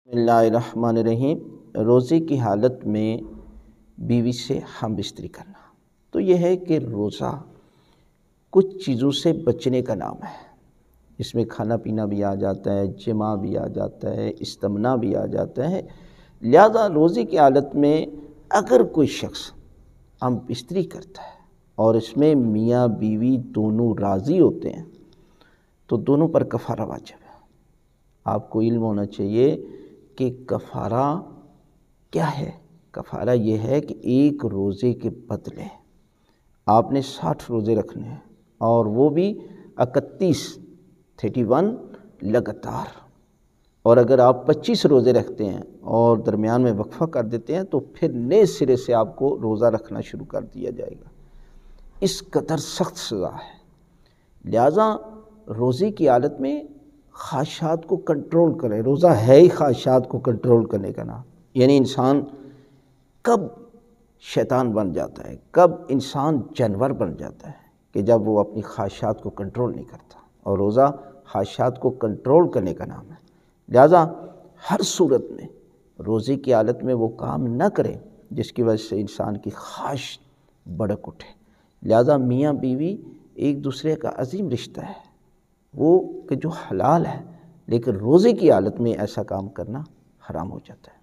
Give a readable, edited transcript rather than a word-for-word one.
بسم اللہ الرحمن الرحیم۔ روزے کی حالت میں بیوی سے ہم بستری کرنا، تو یہ ہے کہ روزہ کچھ چیزوں سے بچنے کا نام ہے۔ اس میں کھانا پینا بھی آ جاتا ہے، جماع بھی آ جاتا ہے، استمنا بھی آ جاتا ہے۔ لہذا روزے کی حالت میں اگر کوئی شخص ہم بستری کرتا ہے اور اس میں میاں بیوی دونوں راضی ہوتے ہیں تو دونوں پر کفارہ واجب ہے۔ آپ کو علم ہونا چاہیے کہ کفارہ کیا ہے۔ کفارہ یہ ہے کہ ایک روزے کے بدلے آپ نے 60 روزے رکھنے ہیں، اور وہ بھی 31 لگاتار۔ اور اگر آپ 25 روزے رکھتے ہیں اور درمیان میں وقفہ کر دیتے ہیں تو پھر نئے سرے سے آپ کو روزہ رکھنا شروع کر دیا جائے گا۔ اس قدر سخت سزا ہے۔ لہذا روزے کی حالت میں خواہشات کو کنٹرول کرے۔ روزہ ہے ہی خواہشات کو کنٹرول کرنے کا نام۔ یعنی انسان کب شیطان بن جاتا ہے، کب انسان جانور بن جاتا ہے کہ جب وہ اپنی خواہشات کو کنٹرول نہیں کرتا، اور روزہ خواہشات کو کنٹرول کرنے کا نام ہے۔ لہذا ہر صورت میں روزے کی حالت میں وہ کام نہ کرے جس کی وجہ سے انسان کی خواہش بڑک اٹھے۔ لہذا میاں بیوی ایک دوسرے کا عظیم رشتہ ہے، وہ کہ جو حلال ہے، لیکن روزے کی حالت میں ایسا کام کرنا حرام ہو جاتا ہے۔